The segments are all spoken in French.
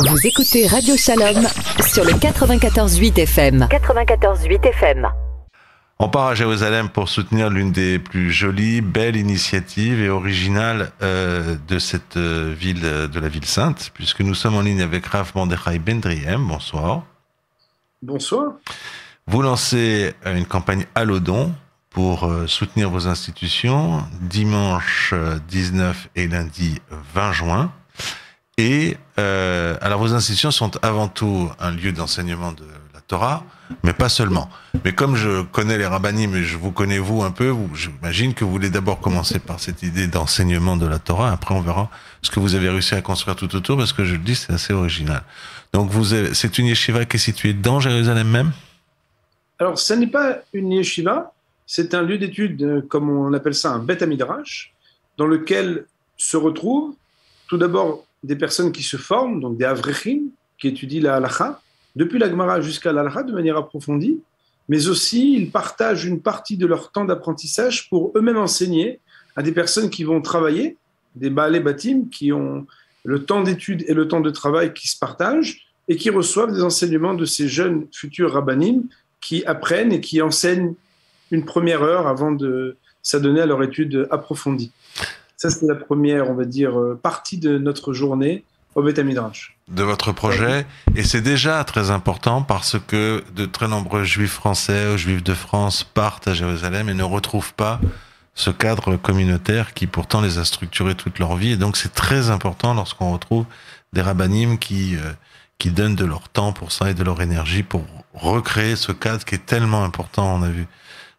Vous écoutez Radio Shalom sur le 94.8 FM. 94.8 FM. On part à Jérusalem pour soutenir l'une des plus jolies, belles initiatives et originales de cette ville, de la ville sainte, puisque nous sommes en ligne avec Rav Mordechai Ben-Driem. Bonsoir. Bonsoir. Vous lancez une campagne Allodon pour soutenir vos institutions dimanche 19 et lundi 20 juin. Et alors vos institutions sont avant tout un lieu d'enseignement de la Torah, mais pas seulement. Mais comme je connais les rabbinim et je vous connais vous un peu, j'imagine que vous voulez d'abord commencer par cette idée d'enseignement de la Torah. Après, on verra ce que vous avez réussi à construire tout autour, parce que je le dis, c'est assez original. Donc c'est une yeshiva qui est située dans Jérusalem même? Alors, ce n'est pas une yeshiva, c'est un lieu d'étude, comme on appelle ça, un Bet Midrash, dans lequel se retrouvent tout d'abord des personnes qui se forment, donc des avrechim, qui étudient la halakha, depuis la Gemara jusqu'à la halakha de manière approfondie, mais aussi ils partagent une partie de leur temps d'apprentissage pour eux-mêmes enseigner à des personnes qui vont travailler, des baalei batim, qui ont le temps d'étude et le temps de travail qui se partagent et qui reçoivent des enseignements de ces jeunes futurs rabbanim qui apprennent et qui enseignent une première heure avant de s'adonner à leur étude approfondie. Ça, c'est la première, on va dire, partie de notre journée au Bet Midrash. De votre projet, et c'est déjà très important parce que de très nombreux juifs français ou juifs de France partent à Jérusalem et ne retrouvent pas ce cadre communautaire qui pourtant les a structurés toute leur vie. Et donc c'est très important lorsqu'on retrouve des rabbanim qui donnent de leur temps pour ça et de leur énergie pour recréer ce cadre qui est tellement important, on a vu.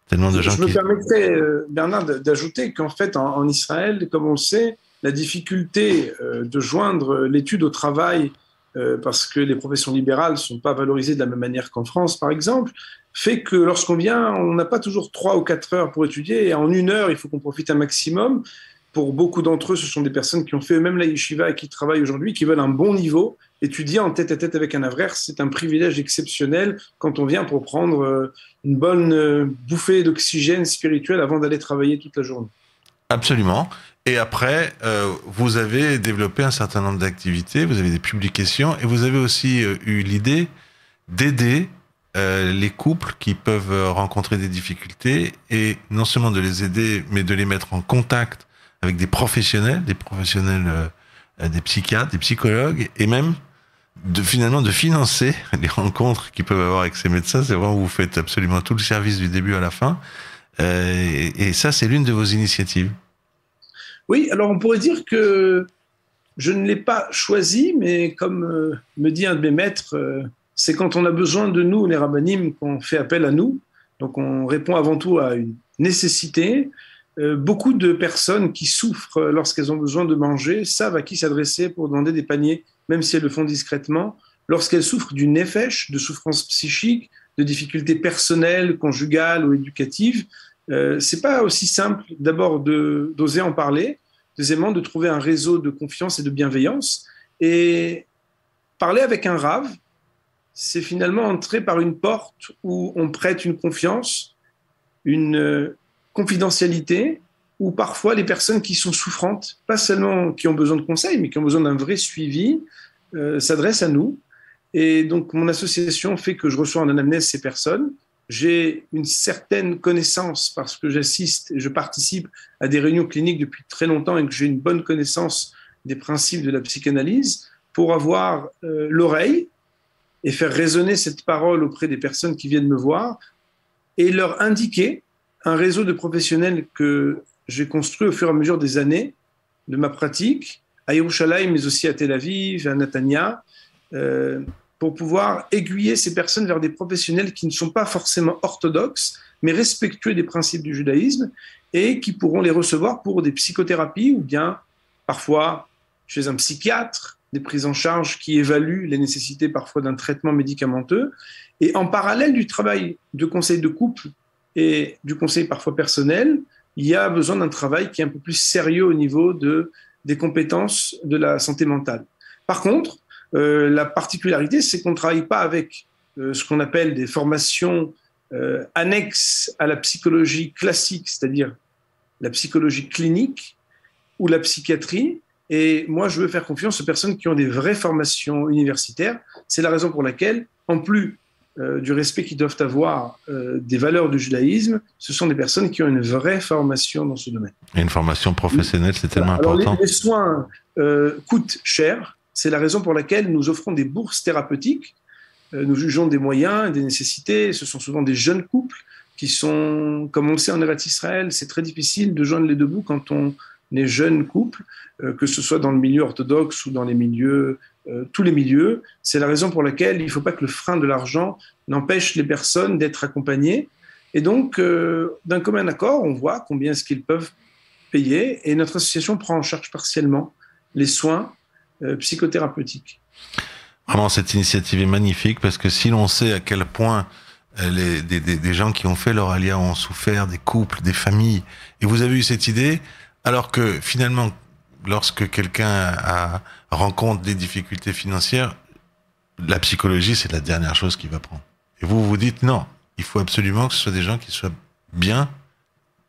Tellement de gens Je me permettrais, Bernard, d'ajouter qu'en fait, en Israël, comme on le sait, la difficulté de joindre l'étude au travail, parce que les professions libérales ne sont pas valorisées de la même manière qu'en France, par exemple, fait que lorsqu'on vient, on n'a pas toujours 3 ou 4 heures pour étudier, et en 1 heure, il faut qu'on profite un maximum. Pour beaucoup d'entre eux, ce sont des personnes qui ont fait eux-mêmes la yeshiva et qui travaillent aujourd'hui, qui veulent un bon niveau. Étudier en tête-à-tête avec un avrer, c'est un privilège exceptionnel quand on vient pour prendre une bonne bouffée d'oxygène spirituel avant d'aller travailler toute la journée. Absolument. Et après, vous avez développé un certain nombre d'activités, vous avez des publications, et vous avez aussi eu l'idée d'aider les couples qui peuvent rencontrer des difficultés, et non seulement de les aider, mais de les mettre en contact avec des professionnels, des psychiatres, des psychologues, et même finalement de financer les rencontres qu'ils peuvent avoir avec ces médecins. C'est vraiment, vous faites absolument tout le service du début à la fin. Et ça, c'est l'une de vos initiatives. Oui, alors on pourrait dire que je ne l'ai pas choisi, mais comme me dit un de mes maîtres, c'est quand on a besoin de nous, les rabbanim, qu'on fait appel à nous. Donc on répond avant tout à une nécessité. Beaucoup de personnes qui souffrent lorsqu'elles ont besoin de manger savent à qui s'adresser pour demander des paniers, même si elles le font discrètement. Lorsqu'elles souffrent d'une nefesh, de souffrances psychiques, de difficultés personnelles, conjugales ou éducatives, c'est pas aussi simple d'abord d'oser en parler, deuxièmement de trouver un réseau de confiance et de bienveillance. Et parler avec un rave, c'est finalement entrer par une porte où on prête une confiance, une confidentialité, où parfois les personnes qui sont souffrantes, pas seulement qui ont besoin de conseils, mais qui ont besoin d'un vrai suivi, s'adressent à nous. Et donc mon association fait que je reçois en anamnèse ces personnes. J'ai une certaine connaissance parce que j'assiste et je participe à des réunions cliniques depuis très longtemps et que j'ai une bonne connaissance des principes de la psychanalyse pour avoir l'oreille et faire résonner cette parole auprès des personnes qui viennent me voir et leur indiquer un réseau de professionnels que j'ai construit au fur et à mesure des années de ma pratique, à Yerushalayim, mais aussi à Tel Aviv, à Netanya, pour pouvoir aiguiller ces personnes vers des professionnels qui ne sont pas forcément orthodoxes, mais respectueux des principes du judaïsme, et qui pourront les recevoir pour des psychothérapies, ou bien parfois chez un psychiatre, des prises en charge qui évaluent les nécessités parfois d'un traitement médicamenteux. Et en parallèle du travail de conseil de couple et du conseil parfois personnel, il y a besoin d'un travail qui est un peu plus sérieux au niveau des compétences de la santé mentale. Par contre, la particularité, c'est qu'on ne travaille pas avec ce qu'on appelle des formations annexes à la psychologie classique, c'est-à-dire la psychologie clinique ou la psychiatrie, Et moi, je veux faire confiance aux personnes qui ont des vraies formations universitaires. C'est la raison pour laquelle, en plus du respect qu'ils doivent avoir des valeurs du judaïsme, ce sont des personnes qui ont une vraie formation dans ce domaine. Et une formation professionnelle, c'est tellement important. Les soins coûtent cher. C'est la raison pour laquelle nous offrons des bourses thérapeutiques. Nous jugeons des moyens et des nécessités. Ce sont souvent des jeunes couples qui sont, comme on le sait en Eretz Israël, c'est très difficile de joindre les deux bouts quand on est jeune couple, que ce soit dans le milieu orthodoxe ou dans les milieux, tous les milieux. C'est la raison pour laquelle il ne faut pas que le frein de l'argent n'empêche les personnes d'être accompagnées. Et donc, d'un commun accord, on voit combien est-ce qu'ils peuvent payer. Et notre association prend en charge partiellement les soins psychothérapeutiques. Vraiment, cette initiative est magnifique parce que si l'on sait à quel point des gens qui ont fait leur alia ont souffert, des couples, des familles, et vous avez eu cette idée, alors que finalement, lorsque quelqu'un rencontre des difficultés financières, la psychologie, c'est la dernière chose qu'il va prendre. Et vous vous dites, non, il faut absolument que ce soit des gens qui soient bien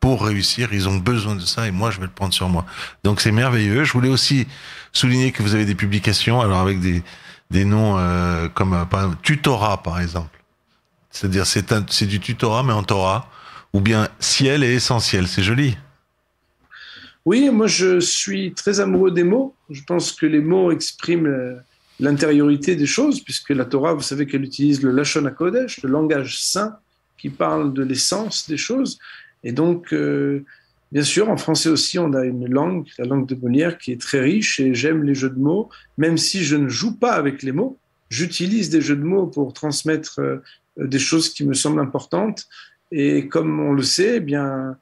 pour réussir, ils ont besoin de ça et moi, je vais le prendre sur moi. Donc, c'est merveilleux. Je voulais aussi souligner que vous avez des publications, alors avec des noms comme par exemple, Tutorat, par exemple. C'est-à-dire, c'est du tutorat, mais en Torah, ou bien ciel et essentiel. C'est joli. Oui, moi, je suis très amoureux des mots. Je pense que les mots expriment l'intériorité des choses, puisque la Torah, vous savez qu'elle utilise le Lashon HaKodesh, le langage saint, qui parle de l'essence des choses. Et donc, bien sûr, en français aussi, on a une langue, la langue de Molière, qui est très riche, et j'aime les jeux de mots, même si je ne joue pas avec les mots. J'utilise des jeux de mots pour transmettre des choses qui me semblent importantes. Et comme on le sait, eh bien,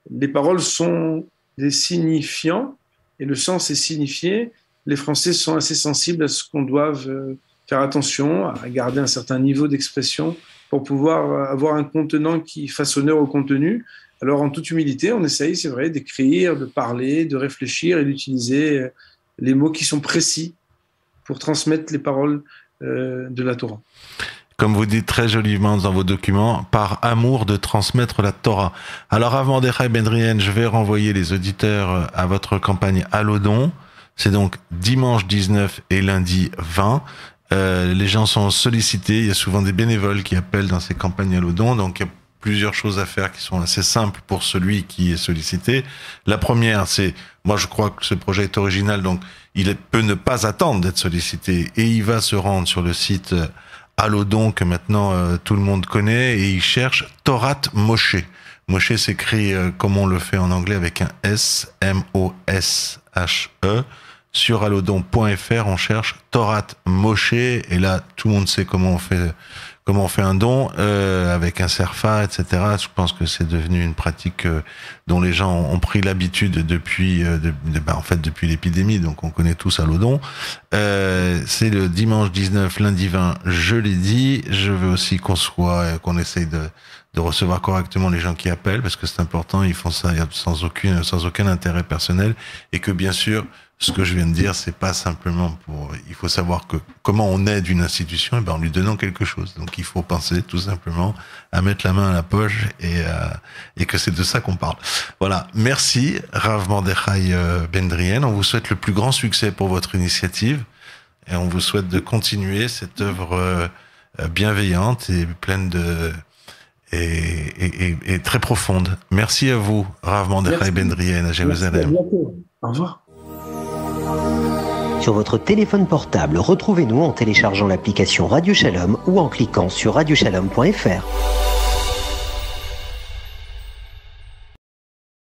les paroles sont des signifiants, et le sens est signifié. Les Français sont assez sensibles à ce qu'on doive faire attention, à garder un certain niveau d'expression pour pouvoir avoir un contenant qui fasse honneur au contenu. Alors, en toute humilité, on essaye, c'est vrai, d'écrire, de parler, de réfléchir et d'utiliser les mots qui sont précis pour transmettre les paroles de la Torah. Comme vous dites très joliment dans vos documents, par amour de transmettre la Torah. Alors, Rav Mordechai Ben-Driaine, je vais renvoyer les auditeurs à votre campagne Allodon. C'est donc dimanche 19 et lundi 20. Les gens sont sollicités. Il y a souvent des bénévoles qui appellent dans ces campagnes Allodon. Donc, il y a plusieurs choses à faire qui sont assez simples pour celui qui est sollicité. La première, c'est, moi je crois que ce projet est original, donc il peut ne pas attendre d'être sollicité et il va se rendre sur le site Allodon que maintenant tout le monde connaît et il cherche Torat Moshe. Moshe s'écrit comme on le fait en anglais avec un S, M-O-S-H-E. Sur allodon.fr, on cherche Torat Moshe et là tout le monde sait comment on fait un don avec un serfa, etc. Je pense que c'est devenu une pratique dont les gens ont pris l'habitude depuis depuis l'épidémie, donc on connaît tous Allodon. C'est le dimanche 19, lundi 20, je l'ai dit. Je veux aussi qu'on essaye de recevoir correctement les gens qui appellent, parce que c'est important, ils font ça sans aucun intérêt personnel, et que bien sûr, ce que je viens de dire, c'est pas simplement il faut savoir que comment on aide une institution, en lui donnant quelque chose. Donc il faut penser tout simplement à mettre la main à la poche et que c'est de ça qu'on parle. Voilà. Merci, Rav Mordechai Ben-Driaine. On vous souhaite le plus grand succès pour votre initiative et on vous souhaite de continuer cette œuvre bienveillante et pleine et très profonde. Merci à vous, Rav Mordechai Ben-Driaine à Jérusalem. Merci, à bientôt. Au revoir. Sur votre téléphone portable, retrouvez-nous en téléchargeant l'application Radio Shalom ou en cliquant sur radioshalom.fr.